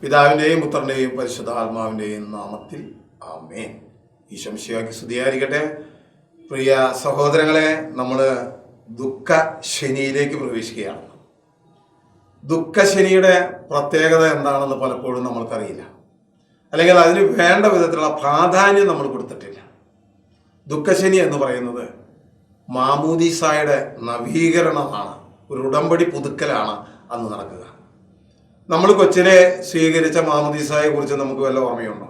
പിതാവിൻ്റെയും പുത്രൻ്റെയും പരിശുദ്ധാത്മാവിൻ്റെയും നാമത്തിൽ ആമേൻ. ഈശോ മിശിഹായ്ക്ക് സ്തുതിയായിരിക്കട്ടെ. പ്രിയ സഹോദരങ്ങളെ, നമ്മൾ ദുഃഖശനിയിലേക്ക് പ്രവേശിക്കുകയാണ്. ദുഃഖശനിയുടെ പ്രത്യേകത എന്താണെന്ന് പലപ്പോഴും നമ്മൾക്കറിയില്ല, അല്ലെങ്കിൽ അതിന് വേണ്ട വിധത്തിലുള്ള പ്രാധാന്യം നമ്മൾ കൊടുത്തിട്ടില്ല. ദുഃഖശനി എന്ന് പറയുന്നത് മാമോദീസായുടെ നവീകരണമാണ്, ഒരു ഉടമ്പടി പുതുക്കലാണ് അന്ന് നടക്കുക. നമ്മൾ കൊച്ചിനെ സ്വീകരിച്ച മാമോദീസായെ കുറിച്ച് നമുക്ക് വല്ല ഓർമ്മയുണ്ടോ?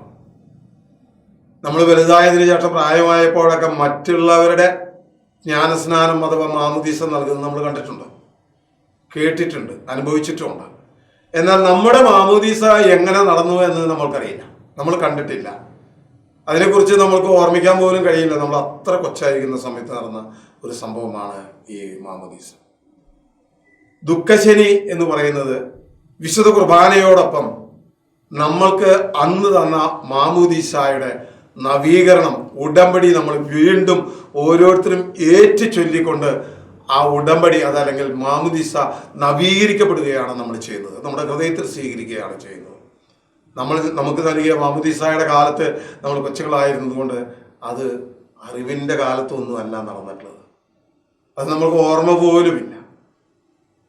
നമ്മൾ വലുതായതിനു ശേഷം പ്രായമായപ്പോഴൊക്കെ മറ്റുള്ളവരുടെ ജ്ഞാനസ്നാനം അഥവാ മാമോദീസ നൽകുന്നത് നമ്മൾ കണ്ടിട്ടുണ്ടോ? കേട്ടിട്ടുണ്ട്, അനുഭവിച്ചിട്ടുമുണ്ട്. എന്നാൽ നമ്മുടെ മാമോദീസ എങ്ങനെ നടന്നു എന്ന് നമ്മൾക്കറിയില്ല, നമ്മൾ കണ്ടിട്ടില്ല. അതിനെക്കുറിച്ച് നമ്മൾക്ക് ഓർമ്മിക്കാൻ പോലും കഴിയില്ല. നമ്മൾ അത്ര കൊച്ചായിരിക്കുന്ന സമയത്ത് നടന്ന ഒരു സംഭവമാണ് ഈ മാമോദീസ. ദുഃഖശനി എന്ന് പറയുന്നത് വിശുദ്ധ കുർബാനയോടൊപ്പം നമ്മൾക്ക് അന്ന് തന്ന മാമോദീസായുടെ നവീകരണം, ഉടമ്പടി നമ്മൾ വീണ്ടും ഓരോരുത്തരും ഏറ്റു ചൊല്ലിക്കൊണ്ട് ആ ഉടമ്പടി അതല്ലെങ്കിൽ മാമോദീസ നവീകരിക്കപ്പെടുകയാണ് നമ്മൾ ചെയ്യുന്നത്. നമ്മുടെ ഹൃദയത്തിൽ സ്വീകരിക്കുകയാണ് ചെയ്യുന്നത്. നമുക്ക് നൽകിയ മാമോദീസായുടെ കാലത്ത് നമ്മൾ കൊച്ചുകളായിരുന്നത് കൊണ്ട് അത് അറിവിൻ്റെ കാലത്തൊന്നും അല്ല നടന്നിട്ടുള്ളത്. അത് നമ്മൾക്ക് ഓർമ്മ പോലുമില്ല.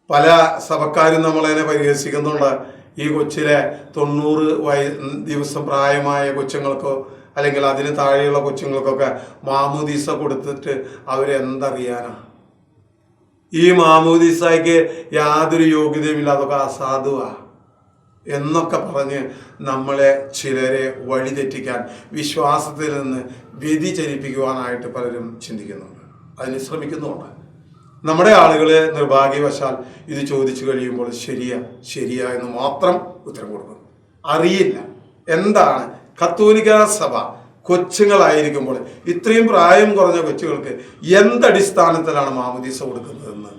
പല സഭക്കാരും നമ്മളതിനെ പരിഹസിക്കുന്നുണ്ട്. ഈ കൊച്ചിലെ 90 ദിവസം പ്രായമായ കൊച്ചുങ്ങൾക്കോ അല്ലെങ്കിൽ അതിന് താഴെയുള്ള കൊച്ചുങ്ങൾക്കൊക്കെ മാമോദീസ കൊടുത്തിട്ട് അവരെന്തറിയാനാ? ഈ മാമോദീസയ്ക്ക് യാതൊരു യോഗ്യതയുമില്ല, അതൊക്കെ അസാധുവാ എന്നൊക്കെ പറഞ്ഞ് നമ്മളെ ചിലരെ വഴിതെറ്റിക്കാൻ, വിശ്വാസത്തിൽ നിന്ന് വ്യതിചലിപ്പിക്കുവാനായിട്ട് പലരും ചിന്തിക്കുന്നുണ്ട്, അതിന് ശ്രമിക്കുന്നുമുണ്ട്. നമ്മുടെ ആളുകൾ നിർഭാഗ്യവശാൽ ഇത് ചോദിച്ചു കഴിയുമ്പോൾ ശരിയാ എന്ന് മാത്രം ഉത്തരം കൊടുക്കും. അറിയില്ല എന്താണ് കത്തോലിക്ക സഭ കൊച്ചുങ്ങളായിരിക്കുമ്പോൾ ഇത്രയും പ്രായം കുറഞ്ഞ കൊച്ചുകൾക്ക് എന്തടിസ്ഥാനത്തിലാണ് മാമോദീസ കൊടുക്കുന്നതെന്ന്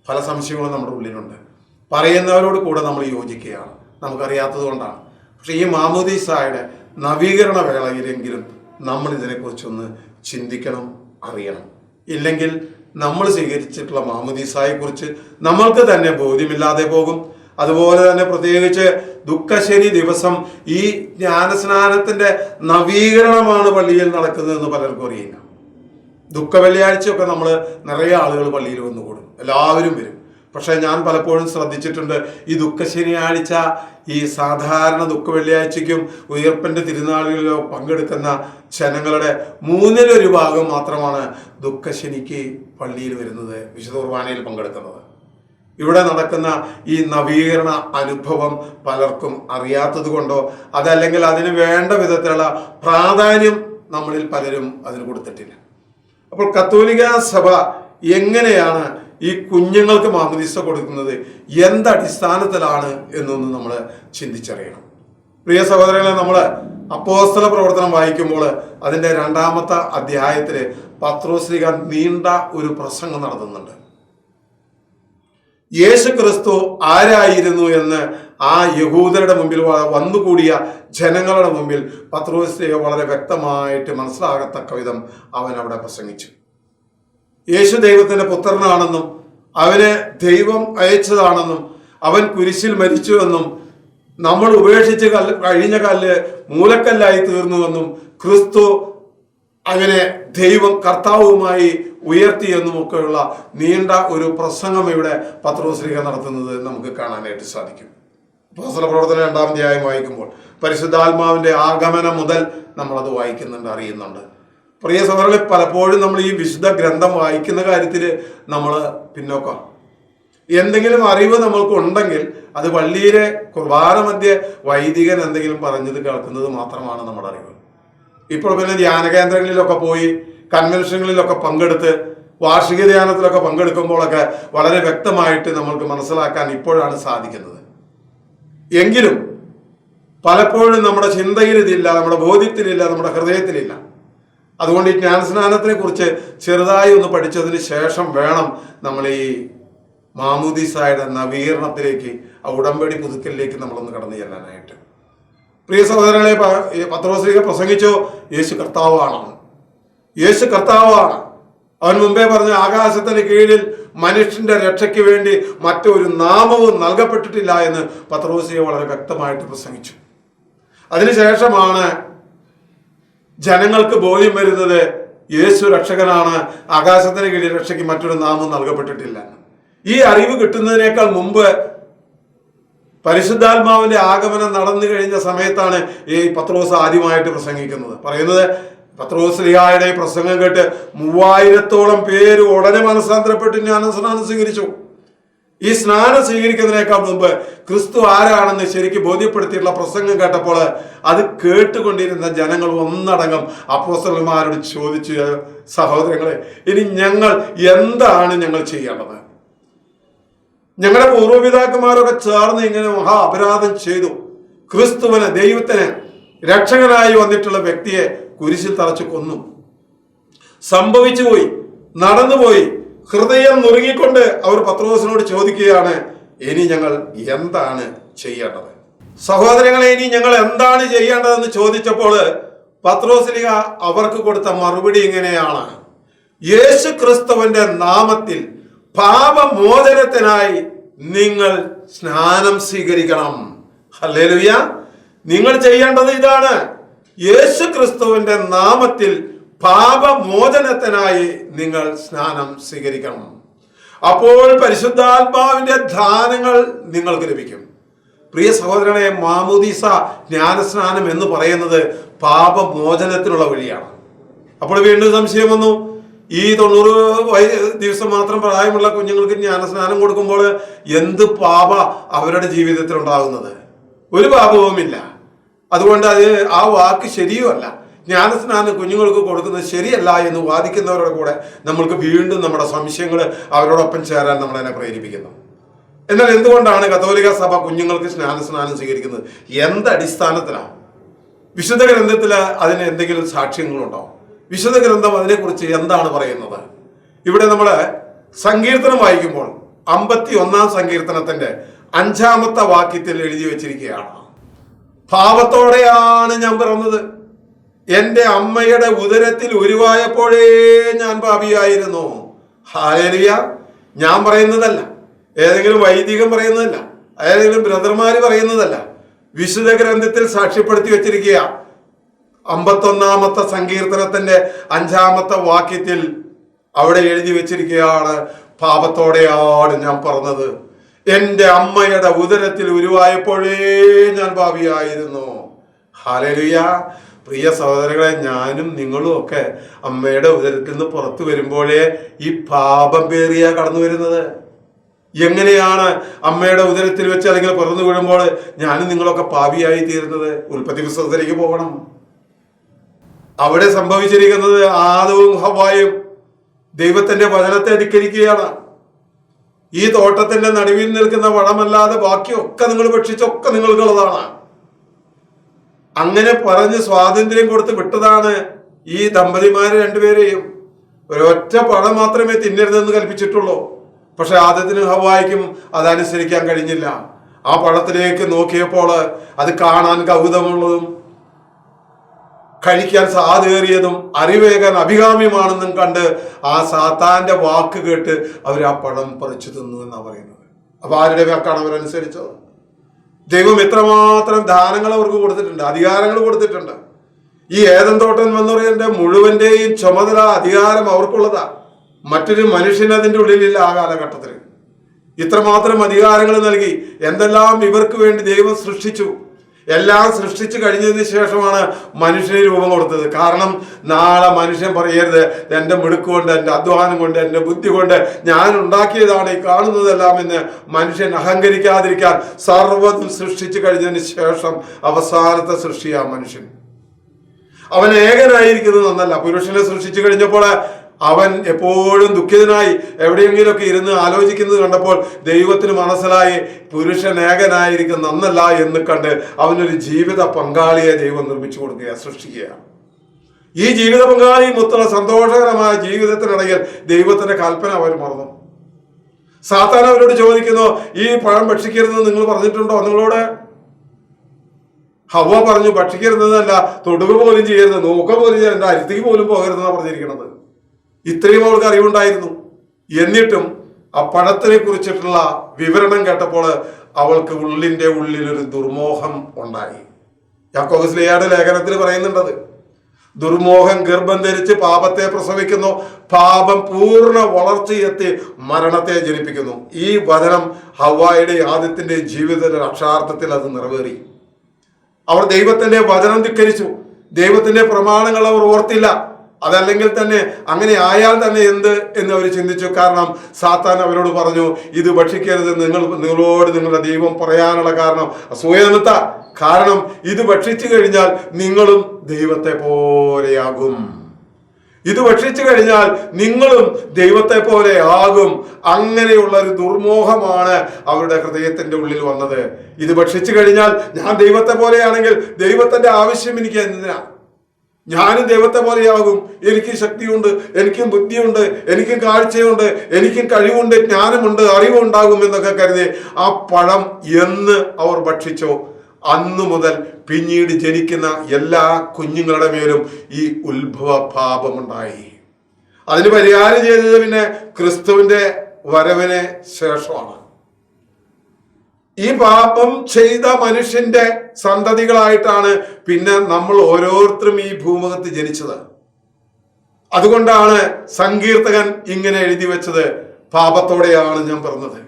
പല സംശയങ്ങളും നമ്മുടെ ഉള്ളിലുണ്ട്. പറയുന്നവരോട് കൂടെ നമ്മൾ യോജിക്കുകയാണ്, നമുക്കറിയാത്തത് കൊണ്ടാണ്. പക്ഷെ ഈ മാമോദീസായുടെ നവീകരണ വേളയിലെങ്കിലും നമ്മൾ ഇതിനെക്കുറിച്ചൊന്ന് ചിന്തിക്കണം, അറിയണം. ഇല്ലെങ്കിൽ നമ്മൾ സ്വീകരിച്ചിട്ടുള്ള മാമോദീസായെക്കുറിച്ച് നമ്മൾക്ക് തന്നെ ബോധ്യമില്ലാതെ പോകും. അതുപോലെ തന്നെ പ്രത്യേകിച്ച് ദുഃഖശനി ദിവസം ഈ ജ്ഞാനസ്നാനത്തിന്റെ നവീകരണമാണ് പള്ളിയിൽ നടക്കുന്നതെന്ന് പലർക്കും അറിയില്ല. ദുഃഖ വെള്ളിയാഴ്ചയൊക്കെ നമ്മൾ നിറയെ ആളുകൾ പള്ളിയിൽ വന്നുകൂടും, എല്ലാവരും വരും. പക്ഷെ ഞാൻ പലപ്പോഴും ശ്രദ്ധിച്ചിട്ടുണ്ട്, ഈ ദുഃഖശനിയാഴ്ച ഈ സാധാരണ ദുഃഖ വെള്ളിയാഴ്ചയ്ക്കും ഉയർപ്പിന്റെ തിരുനാളുകളിലോ പങ്കെടുക്കുന്ന ജനങ്ങളുടെ 1/3 ഭാഗം മാത്രമാണ് ദുഃഖശനിക്ക് പള്ളിയിൽ വരുന്നത്, വിശുദ്ധ കുർബാനയിൽ പങ്കെടുക്കുന്നത്. ഇവിടെ നടക്കുന്ന ഈ നവീകരണ അനുഭവം പലർക്കും അറിയാത്തത് കൊണ്ടോ അതല്ലെങ്കിൽ അതിന് വേണ്ട വിധത്തിലുള്ള പ്രാധാന്യം നമ്മളിൽ പലരും അതിന് കൊടുത്തിട്ടില്ല. അപ്പോൾ കത്തോലിക്ക സഭ എങ്ങനെയാണ് ഈ കുഞ്ഞുങ്ങൾക്ക് മാമോദീസ കൊടുക്കുന്നത്, എന്തടിസ്ഥാനത്തിലാണ് എന്നൊന്ന് നമ്മൾ ചിന്തിച്ചറിയണം. പ്രിയ സഹോദരങ്ങളെ, നമ്മൾ അപ്പോസ്തല പ്രവർത്തനം വായിക്കുമ്പോൾ അതിൻ്റെ 2-ാമത്തെ അധ്യായത്തില് പത്രോസ്ലീഹ നീണ്ട ഒരു പ്രസംഗം നടത്തുന്നുണ്ട്. യേശു ക്രിസ്തു ആരായിരുന്നു എന്ന് ആ യഹൂദരുടെ മുമ്പിൽ വന്നുകൂടിയ ജനങ്ങളുടെ മുമ്പിൽ പത്രോസ്ലീഹ വളരെ വ്യക്തമായിട്ട് മനസ്സിലാകത്തക്ക വിധം അവൻ അവിടെ പ്രസംഗിച്ചു. യേശു ദൈവത്തിന്റെ പുത്രനാണെന്നും അവനെ ദൈവം അയച്ചതാണെന്നും അവൻ കുരിശിൽ മരിച്ചുവെന്നും നമ്മൾ ഉപേക്ഷിച്ച് കഴിഞ്ഞ കല്ല് മൂലക്കല്ലായി തീർന്നുവെന്നും ക്രിസ്തു അങ്ങനെ ദൈവം കർത്താവുമായി ഉയർത്തിയെന്നും ഒക്കെയുള്ള നീണ്ട ഒരു പ്രസംഗം ഇവിടെ പത്രോസ്ലീഹ നടത്തുന്നത് നമുക്ക് കാണാനായിട്ട് സാധിക്കും. അപ്പോസ്തല പ്രവർത്തനം 2-ാം അധ്യായം വായിക്കുമ്പോൾ പരിശുദ്ധാത്മാവിന്റെ ആഗമനം മുതൽ നമ്മളത് വായിക്കുന്നുണ്ട്, അറിയുന്നുണ്ട്. പ്രിയ സഹോദരങ്ങളെ, പലപ്പോഴും നമ്മൾ ഈ വിശുദ്ധ ഗ്രന്ഥം വായിക്കുന്ന കാര്യത്തിൽ നമ്മൾ പിന്നോക്കം. എന്തെങ്കിലും അറിവ് നമ്മൾക്ക് ഉണ്ടെങ്കിൽ അത് പള്ളിയിലെ കുർബാന മധ്യേ വൈദികൻ എന്തെങ്കിലും പറഞ്ഞത് കേൾക്കുന്നത് മാത്രമാണ് നമ്മുടെ അറിവ്. ഇപ്പോൾ പിന്നെ ധ്യാന കേന്ദ്രങ്ങളിലൊക്കെ പോയി കൺവെൻഷനുകളിലൊക്കെ പങ്കെടുത്ത് വാർഷിക ധ്യാനത്തിലൊക്കെ പങ്കെടുക്കുമ്പോഴൊക്കെ വളരെ വ്യക്തമായിട്ട് നമ്മൾക്ക് മനസ്സിലാക്കാൻ ഇപ്പോഴാണ് സാധിക്കുന്നത്. എങ്കിലും പലപ്പോഴും നമ്മുടെ ചിന്തയിൽ ഇതില്ല, നമ്മുടെ ബോധ്യത്തിലില്ല, നമ്മുടെ ഹൃദയത്തിലില്ല. അതുകൊണ്ട് ഈ ജ്ഞാനസ്നാനത്തിനെ കുറിച്ച് ചെറുതായി ഒന്ന് പഠിച്ചതിന് ശേഷം വേണം നമ്മൾ ഈ മാമോദീസായുടെ നവീകരണത്തിലേക്ക്, ആ ഉടമ്പടി പുതുക്കലിലേക്ക് നമ്മളൊന്ന് കടന്നു ചെല്ലാനായിട്ട്. പ്രിയ സഹോദരങ്ങളെ, പത്രോസ്ലീഹ പ്രസംഗിച്ചോ യേശു കർത്താവാണ്, യേശു കർത്താവാണ്. അവൻ മുമ്പേ പറഞ്ഞ ആകാശത്തിന് കീഴിൽ മനുഷ്യന്റെ രക്ഷയ്ക്ക് വേണ്ടി മറ്റൊരു നാമവും നൽകപ്പെട്ടിട്ടില്ല എന്ന് പത്രോസ് വളരെ വ്യക്തമായിട്ട് പ്രസംഗിച്ചു. അതിനുശേഷമാണ് ജനങ്ങൾക്ക് ബോധ്യം വരുന്നത് യേശു രക്ഷകനാണ്, ആകാശത്തിന് കീഴിൽ രക്ഷയ്ക്ക് മറ്റൊരു നാമവും നൽകപ്പെട്ടിട്ടില്ല. ഈ അറിവ് കിട്ടുന്നതിനേക്കാൾ മുമ്പ് പരിശുദ്ധാത്മാവിന്റെ ആഗമനം നടന്നു കഴിഞ്ഞ സമയത്താണ് ഈ പത്രോസ് ആദ്യമായിട്ട് പ്രസംഗിക്കുന്നത്. പറയുന്നത് പത്രോസ്ലിഹായുടെ പ്രസംഗം കേട്ട് 3000-ഓളം പേര് ഉടനെ മനസ്സാന്തരപ്പെട്ട് ജ്ഞാനസ്നാനം സ്വീകരിച്ചു. ഈ സ്നാനം സ്വീകരിക്കുന്നതിനേക്കാൾ മുമ്പ് ക്രിസ്തു ആരാണെന്ന് ശരിക്കും ബോധ്യപ്പെടുത്തിയിട്ടുള്ള പ്രസംഗം കേട്ടപ്പോൾ അത് കേട്ടുകൊണ്ടിരുന്ന ജനങ്ങൾ ഒന്നടങ്കം അപ്പോസ്തലന്മാരോട് ചോദിച്ചു, സഹോദരങ്ങളെ, ഇനി ഞങ്ങൾ എന്താണ് ഞങ്ങൾ ചെയ്യേണ്ടത്? ഞങ്ങളുടെ പൂർവ്വപിതാക്കന്മാരൊക്കെ ചേർന്ന് ഇങ്ങനെ മഹാ അപരാധം ചെയ്തു. ക്രിസ്തുവിനെ, ദൈവത്തിന് രക്ഷകനായി വന്നിട്ടുള്ള വ്യക്തിയെ കുരിശിൽ തറച്ചു കൊന്നു. സംഭവിച്ചു പോയി, നടന്നുപോയി. ഹൃദയം നുറുങ്ങിക്കൊണ്ട് അവർ പത്രോസിനോട് ചോദിക്കുകയാണ്, ഇനി ഞങ്ങൾ എന്താണ് ചെയ്യേണ്ടത്? സഹോദരങ്ങളെ, ഇനി ഞങ്ങൾ എന്താണ് ചെയ്യേണ്ടതെന്ന് ചോദിച്ചപ്പോൾ പത്രോസ്ലീഹ അവർക്ക് കൊടുത്ത മറുപടി ഇങ്ങനെയാണ്: യേശു ക്രിസ്തുവിന്റെ നാമത്തിൽ പാപമോചനത്തിനായി നിങ്ങൾ സ്നാനം സ്വീകരിക്കണം. ഹല്ലേലൂയ! നിങ്ങൾ ചെയ്യേണ്ടത് ഇതാണ്. യേശു ക്രിസ്തുവിന്റെ നാമത്തിൽ പാപമോചനത്തിനായി നിങ്ങൾ സ്നാനം സ്വീകരിക്കണം. അപ്പോൾ പരിശുദ്ധാത്മാവിന്റെ ദാനങ്ങൾ നിങ്ങൾക്ക് ലഭിക്കും. പ്രിയ സഹോദരനെ, മാമോദീസ, ജ്ഞാനസ്നാനം എന്ന് പറയുന്നത് പാപമോചനത്തിനുള്ള വഴിയാണ്. അപ്പോൾ വീണ്ടും സംശയം വന്നു, ഈ 90 ദിവസം മാത്രം പ്രായമുള്ള കുഞ്ഞുങ്ങൾക്ക് ജ്ഞാനസ്നാനം കൊടുക്കുമ്പോൾ എന്ത് പാപ അവരുടെ ജീവിതത്തിൽ ഉണ്ടാകുന്നത്? ഒരു പാപവുമില്ല. അതുകൊണ്ട് ആ വാക്ക് ശരിയുമല്ല. ജ്ഞാനസ്നാനം കുഞ്ഞുങ്ങൾക്ക് കൊടുക്കുന്നത് ശരിയല്ല എന്ന് വാദിക്കുന്നവരുടെ കൂടെ നമ്മൾക്ക് വീണ്ടും നമ്മുടെ സംശയങ്ങൾ അവരോടൊപ്പം ചേരാൻ നമ്മളതിനെ പ്രേരിപ്പിക്കുന്നു. എന്നാൽ എന്തുകൊണ്ടാണ് കത്തോലിക്ക സഭ കുഞ്ഞുങ്ങൾക്ക് സ്നാനം സ്വീകരിക്കുന്നത്? എന്തടിസ്ഥാനത്തിലാണ്? വിശുദ്ധ ഗ്രന്ഥത്തിൽ അതിന് എന്തെങ്കിലും സാക്ഷ്യങ്ങളുണ്ടോ? വിശുദ്ധ ഗ്രന്ഥം അതിനെക്കുറിച്ച് എന്താണ് പറയുന്നത്? ഇവിടെ നമ്മൾ സങ്കീർത്തനം വായിക്കുമ്പോൾ 51-ാം സങ്കീർത്തനത്തിന്റെ 5-ാമത്തെ വാക്യത്തിൽ എഴുതി വെച്ചിരിക്കുകയാണ്, പാപത്തോടെയാണ് ഞാൻ പിറന്നത്, എന്റെ അമ്മയുടെ ഉദരത്തിൽ ഉരുവായപ്പോഴേ ഞാൻ പാപിയായിരുന്നു. ഹല്ലേലൂയ! ഞാൻ പറയുന്നതല്ല, ഏതെങ്കിലും വൈദികൻ പറയുന്നതല്ല, ഏതെങ്കിലും ബ്രദർമാര് പറയുന്നതല്ല, വിശുദ്ധ ഗ്രന്ഥത്തിൽ സാക്ഷ്യപ്പെടുത്തി വെച്ചിരിക്കുക. 51-ാമത്തെ സങ്കീർത്തനത്തിന്റെ 5-ാമത്തെ വാക്യത്തിൽ അവിടെ എഴുതി വെച്ചിരിക്കുകയാണ്, പാപത്തോടെയാണ് ഞാൻ പറഞ്ഞത്, എന്റെ അമ്മയുടെ ഉദരത്തിൽ ഉരുവായപ്പോഴേ ഞാൻ പാപിയായിരുന്നു. ഹല്ലേലൂയ! പ്രിയ സഹോദരങ്ങളെ, ഞാനും നിങ്ങളും ഒക്കെ അമ്മയുടെ ഉദരത്തിൽ നിന്ന് പുറത്തു വരുമ്പോഴേ ഈ പാപം പേറിയാ കടന്നു വരുന്നത്. എങ്ങനെയാണ് അമ്മയുടെ ഉദരത്തിൽ വെച്ച് അല്ലെങ്കിൽ പിറന്നു വീഴുമ്പോൾ ഞാനും നിങ്ങളൊക്കെ പാപിയായി തീരുന്നത്? ഉൽപ്പത്തി പുസ്തകത്തിലേക്ക് പോകണം. അവിടെ സംഭവിച്ചിരിക്കുന്നത് ആദവും ഹവ്വായും ദൈവത്തിന്റെ വചനത്തെ ധിക്കരിക്കുകയാണ്. ഈ തോട്ടത്തിന്റെ നടുവിൽ നിൽക്കുന്ന പഴമല്ലാതെ ബാക്കിയൊക്കെ നിങ്ങൾ ഭക്ഷിച്ചൊക്കെ നിങ്ങൾക്കുള്ളതാണ്. അങ്ങനെ പറഞ്ഞ് സ്വാതന്ത്ര്യം കൊടുത്ത് വിട്ടതാണ് ഈ ദമ്പതിമാര് രണ്ടുപേരെയും. ഒരൊറ്റ പഴം മാത്രമേ തിന്നരുതെന്ന് കൽപ്പിച്ചിട്ടുള്ളൂ. പക്ഷെ ആദത്തിനും ഹവ്വായ്ക്കും അതനുസരിക്കാൻ കഴിഞ്ഞില്ല. ആ പഴത്തിലേക്ക് നോക്കിയപ്പോൾ അത് കാണാൻ കൗതുകമുള്ളതും കഴിക്കാൻ സാധേറിയതും അറിവേകാൻ അഭികാമ്യമാണെന്നും കണ്ട് ആ സാത്താന്റെ വാക്ക് കേട്ട് അവർ ആ പഴം പറിച്ചു തിന്നു എന്നാണ് പറയുന്നത്. അപ്പൊ ആരുടെ വാക്കാണ് അവരനുസരിച്ചത്? ദൈവം എത്രമാത്രം ദാനങ്ങൾ അവർക്ക് കൊടുത്തിട്ടുണ്ട്, അധികാരങ്ങൾ കൊടുത്തിട്ടുണ്ട്. ഈ ഏദൻ തോട്ടം എന്ന് പറയുന്നതിന്റെ മുഴുവന്റെയും ചുമതല, അധികാരം അവർക്കുള്ളതാ. മറ്റൊരു മനുഷ്യൻ അതിൻ്റെ ഉള്ളിലില്ല. ആ കാലഘട്ടത്തിൽ ഇത്രമാത്രം അധികാരങ്ങൾ നൽകി എന്തെല്ലാം ഇവർക്ക് വേണ്ടി ദൈവം സൃഷ്ടിച്ചു. എല്ലാം സൃഷ്ടിച്ചു കഴിഞ്ഞതിന് ശേഷമാണ് മനുഷ്യന് രൂപം കൊടുത്തത്. കാരണം നാളെ മനുഷ്യൻ പറയരുത്, എൻ്റെ മിടുക്ക് കൊണ്ട്, എൻ്റെ അധ്വാനം കൊണ്ട്, എൻ്റെ ബുദ്ധി കൊണ്ട് ഞാൻ ഉണ്ടാക്കിയതാണ് ഈ കാണുന്നതെല്ലാം എന്ന് മനുഷ്യൻ അഹങ്കരിക്കാതിരിക്കാൻ സർവ്വതും സൃഷ്ടിച്ചു കഴിഞ്ഞതിന് ശേഷം അവസാനത്തെ സൃഷ്ടിയാ മനുഷ്യൻ. അവൻ ഏകനായിരിക്കുന്നത് നന്നല്ല. പുരുഷനെ സൃഷ്ടിച്ചു കഴിഞ്ഞപ്പോൾ അവൻ എപ്പോഴും ദുഃഖിതനായി എവിടെയെങ്കിലുമൊക്കെ ഇരുന്ന് ആലോചിക്കുന്നത് കണ്ടപ്പോൾ ദൈവത്തിന് മനസ്സിലായി പുരുഷൻ ഏകനായിരിക്കുന്ന നന്നല്ല എന്ന് കണ്ട് അവനൊരു ജീവിത പങ്കാളിയെ ദൈവം നിർമ്മിച്ചു കൊടുക്കുക, സൃഷ്ടിക്കുകയാണ്. ഈ ജീവിത പങ്കാളി മൊത്തമുള്ള സന്തോഷകരമായ ജീവിതത്തിനിടയിൽ ദൈവത്തിന്റെ കൽപ്പന അവർ മറന്നു. സാത്താൻ അവരോട് ചോദിക്കുന്നു, ഈ പഴം ഭക്ഷിക്കരുതെന്ന് നിങ്ങൾ പറഞ്ഞിട്ടുണ്ടോ? നിങ്ങളോട് ഹവ്വ പറഞ്ഞു, ഭക്ഷിക്കരുതെന്നല്ല, തൊടുക പോലും ചെയ്യരുത്, നോക്ക പോലും ചെയ്യരുത്, അരുത്തിക്ക് പോലും പോകരുതെന്നാണ് പറഞ്ഞിരിക്കുന്നത്. ഇത്രയും അവൾക്ക് അറിവുണ്ടായിരുന്നു. എന്നിട്ടും ആ പഴത്തിനെ കുറിച്ചിട്ടുള്ള വിവരണം കേട്ടപ്പോൾ അവൾക്ക് ഉള്ളിന്റെ ഉള്ളിൽ ഒരു ദുർമോഹം ഉണ്ടായി. യാക്കോബ് ശ്ലീഹായുടെ ലേഖനത്തിൽ പറയുന്നുണ്ടത്. ദുർമോഹം ഗർഭം ധരിച്ച് പാപത്തെ പ്രസവിക്കുന്നു, പാപം പൂർണ്ണ വളർച്ചയെത്തി മരണത്തെ ജനിപ്പിക്കുന്നു. ഈ വചനം ഹവ്വായുടെ ആദ്യത്തിന്റെ ജീവിതത്തിൽ അക്ഷരാർത്ഥത്തിൽ അത് നിറവേറി. അവർ ദൈവത്തിന്റെ വചനം ധിക്കരിച്ചു, ദൈവത്തിന്റെ പ്രമാണങ്ങൾ അവർ ഓർത്തില്ല. അതല്ലെങ്കിൽ തന്നെ അങ്ങനെ ആയാൽ തന്നെ എന്ത് എന്ന് അവർ ചിന്തിച്ചു. കാരണം സാത്താൻ അവരോട് പറഞ്ഞു, ഇത് ഭക്ഷിക്കരുത്, നിങ്ങളോട് നിങ്ങളുടെ ദൈവം പറയാനുള്ള കാരണം അസൂയ നിമിത്ത. കാരണം ഇത് ഭക്ഷിച്ചു കഴിഞ്ഞാൽ നിങ്ങളും ദൈവത്തെ പോലെയാകും. ഇത് ഭക്ഷിച്ചു കഴിഞ്ഞാൽ നിങ്ങളും ദൈവത്തെ പോലെ ആകും. അങ്ങനെയുള്ള ഒരു ദുർമോഹമാണ് അവരുടെ ഹൃദയത്തിന്റെ ഉള്ളിൽ വന്നത്. ഇത് ഭക്ഷിച്ചു കഴിഞ്ഞാൽ ഞാൻ ദൈവത്തെ പോലെയാണെങ്കിൽ ദൈവത്തിന്റെ ആവശ്യം എനിക്ക് എന്തിനാ? ഞാനും ദൈവത്തെ പോലെയാകും. എനിക്ക് ശക്തിയുണ്ട്, എനിക്കും ബുദ്ധിയുണ്ട്, എനിക്കും കാഴ്ചയുണ്ട്, എനിക്കും കഴിവുണ്ട്, ജ്ഞാനമുണ്ട്, അറിവുണ്ടാകും എന്നൊക്കെ കരുതി ആ പഴം എന്ന് അവർ ഭക്ഷിച്ചോ, അന്നു മുതൽ പിന്നീട് ജനിക്കുന്ന എല്ലാ കുഞ്ഞുങ്ങളുടെ മേലും ഈ ഉത്ഭവ പാപമുണ്ടായി. അതിന് പരിഹാരം ചെയ്തത് പിന്നെ ക്രിസ്തുവിന്റെ വരവിന് ശേഷമാണ്. ഈ പാപം ചെയ്ത മനുഷ്യന്റെ സന്തതികളായിട്ടാണ് പിന്നെ നമ്മൾ ഓരോരുത്തരും ഈ ഭൂമുഖത്ത് ജനിച്ചത്. അതുകൊണ്ടാണ് സങ്കീർത്തകൻ ഇങ്ങനെ എഴുതി വെച്ചത്, പാപത്തോടെയാണ് ഞാൻ പിറന്നത്.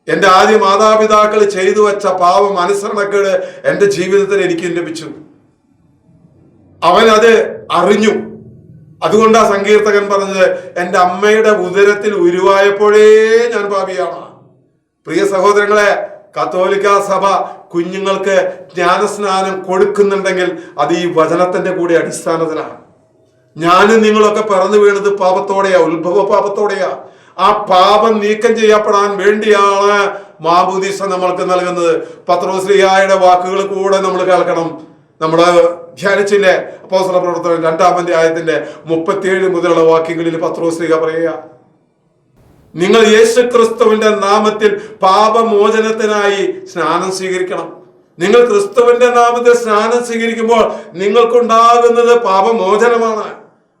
എൻ്റെ ആദ്യ മാതാപിതാക്കൾ ചെയ്തു വെച്ച പാപം അനുസരണക്കേട് എൻ്റെ ജീവിതത്തിൽ എനിക്ക് ലഭിച്ചു. അവൻ അത് അറിഞ്ഞു. അതുകൊണ്ടാ സങ്കീർത്തകൻ പറഞ്ഞത്, എൻ്റെ അമ്മയുടെ ഉദരത്തിൽ ഉരുവായപ്പോഴേ ഞാൻ പാപിയാണ്. പ്രിയ സഹോദരങ്ങളെ, കത്തോലിക്ക സഭ കുഞ്ഞുങ്ങൾക്ക് ജ്ഞാനസ്നാനം കൊടുക്കുന്നുണ്ടെങ്കിൽ അത് ഈ വചനത്തിന്റെ കൂടി അടിസ്ഥാനത്തിലാണ്. ഞാനും നിങ്ങളൊക്കെ പിറന്നു വീണത് പാപത്തോടെയാ, ഉത്ഭവ പാപത്തോടെയാ. ആ പാപം നീക്കം ചെയ്യപ്പെടാൻ വേണ്ടിയാണ് മാമോദീസ നമ്മൾക്ക് നൽകുന്നത്. പത്രോസ് ശ്ലീഹായുടെ വാക്കുകൾ കൂടെ നമ്മൾ കേൾക്കണം. നമ്മൾ ധ്യാനിച്ചില്ലേ അപ്പോസ്തല പ്രവർത്തനം 2-ാം അധ്യായത്തിന്റെ 37 മുതലുള്ള വാക്യങ്ങളിൽ പത്രോസ് ശ്ലീഹ പറയുക, നിങ്ങൾ യേശുക്രിസ്തുവിന്റെ നാമത്തിൽ പാപമോചനത്തിനായി സ്നാനം സ്വീകരിക്കണം. നിങ്ങൾ ക്രിസ്തുവിന്റെ നാമത്തിൽ സ്നാനം സ്വീകരിക്കുമ്പോൾ നിങ്ങൾക്കുണ്ടാകുന്നത് പാപമോചനമാണ്.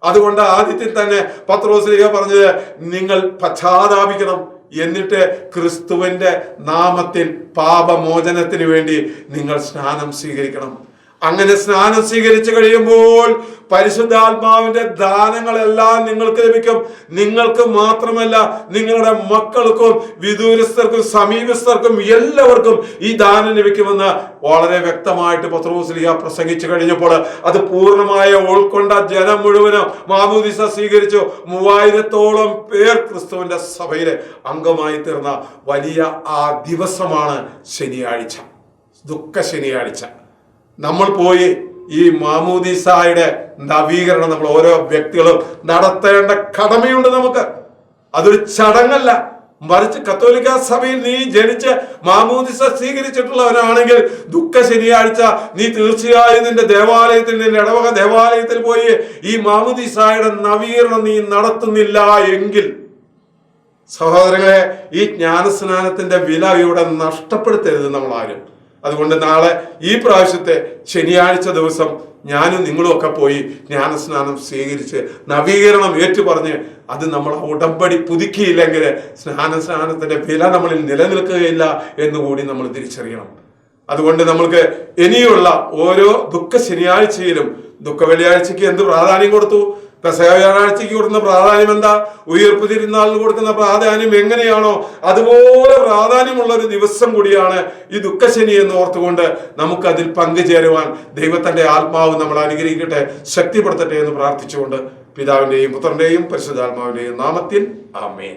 അതുകൊണ്ട് ആദ്യത്തിൽ തന്നെ പത്രോസ് ശ്ലീഹ പറഞ്ഞത്, നിങ്ങൾ പശ്ചാത്താപിക്കണം, എന്നിട്ട് ക്രിസ്തുവിന്റെ നാമത്തിൽ പാപമോചനത്തിന് വേണ്ടി നിങ്ങൾ സ്നാനം സ്വീകരിക്കണം. അങ്ങനെ സ്നാനം സ്വീകരിച്ചു കഴിയുമ്പോൾ പരിശുദ്ധാത്മാവിന്റെ ദാനങ്ങളെല്ലാം നിങ്ങൾക്ക് ലഭിക്കും. നിങ്ങൾക്ക് മാത്രമല്ല, നിങ്ങളുടെ മക്കൾക്കും വിദൂരസ്ഥർക്കും സമീപസ്ഥർക്കും എല്ലാവർക്കും ഈ ദാനം ലഭിക്കുമെന്ന് വളരെ വ്യക്തമായിട്ട് പത്രോസ് ശ്ലീഹ പ്രസംഗിച്ചു കഴിഞ്ഞപ്പോൾ അത് പൂർണ്ണമായ ഉൾക്കൊണ്ട ജനം മുഴുവനും മാമോദീസ സ്വീകരിച്ചു. 3000-ഓളം പേർ ക്രിസ്തുവിന്റെ സഭയിലെ അംഗമായി തീർന്ന വലിയ ആ ദിവസമാണ് ശനിയാഴ്ച, ദുഃഖ ശനിയാഴ്ച. നമ്മൾ പോയി ഈ മാമോദീസായുടെ നവീകരണം നമ്മൾ ഓരോ വ്യക്തികളും നടത്തേണ്ട കടമയുണ്ട് നമുക്ക്. അതൊരു ചടങ്ങല്ല, മറിച്ച് കത്തോലിക്ക സഭയിൽ നീ ജനിച്ച് മാമോദീസ സ്വീകരിച്ചിട്ടുള്ളവരാണെങ്കിൽ ദുഃഖ ശനിയാഴ്ച നീ തീർച്ചയായും നിന്റെ ദേവാലയത്തിൽ, നിന്റെ ഇടവക ദേവാലയത്തിൽ പോയി ഈ മാമോദീസായുടെ നവീകരണം നീ നടത്തുന്നില്ല എങ്കിൽ സഹോദരങ്ങളെ, ഈ ജ്ഞാനസ്നാനത്തിന്റെ വില ഇവിടെ നഷ്ടപ്പെടുത്തരുത് നമ്മൾ ആരും. അതുകൊണ്ട് നാളെ ഈ പ്രാവശ്യത്തെ ശനിയാഴ്ച ദിവസം ഞാനും നിങ്ങളും ഒക്കെ പോയി ജ്ഞാനസ്നാനം സ്വീകരിച്ച് നവീകരണം ഏറ്റുപറഞ്ഞ് അത് നമ്മൾ ഉടമ്പടി പുതുക്കിയില്ലെങ്കിൽ സ്നാനത്തിന്റെ വില നമ്മളിൽ നിലനിൽക്കുകയില്ല എന്നുകൂടി നമ്മൾ തിരിച്ചറിയണം. അതുകൊണ്ട് നമ്മൾക്ക് ഇനിയുള്ള ഓരോ ദുഃഖ ശനിയാഴ്ചയിലും, ദുഃഖ വെള്ളിയാഴ്ചക്ക് എന്ത് പ്രാധാന്യം കൊടുത്തു, പെസഹ വ്യാഴാഴ്ചയ്ക്ക് കൊടുക്കുന്ന പ്രാധാന്യം എന്താ, ഉയിർപ്പ് തിരുനാളിന് കൊടുക്കുന്ന പ്രാധാന്യം എങ്ങനെയാണോ അതുപോലെ പ്രാധാന്യമുള്ള ഒരു ദിവസം കൂടിയാണ് ഈ ദുഃഖശനി എന്ന് ഓർത്തുകൊണ്ട് നമുക്ക് അതിൽ പങ്കുചേരുവാൻ ദൈവത്തിന്റെ ആത്മാവ് നമ്മൾ അനുഗ്രഹിക്കട്ടെ, ശക്തിപ്പെടുത്തട്ടെ എന്ന് പ്രാർത്ഥിച്ചുകൊണ്ട് പിതാവിന്റെയും പുത്രന്റെയും പരിശുദ്ധാത്മാവിന്റെയും നാമത്തിൽ ആമേൻ.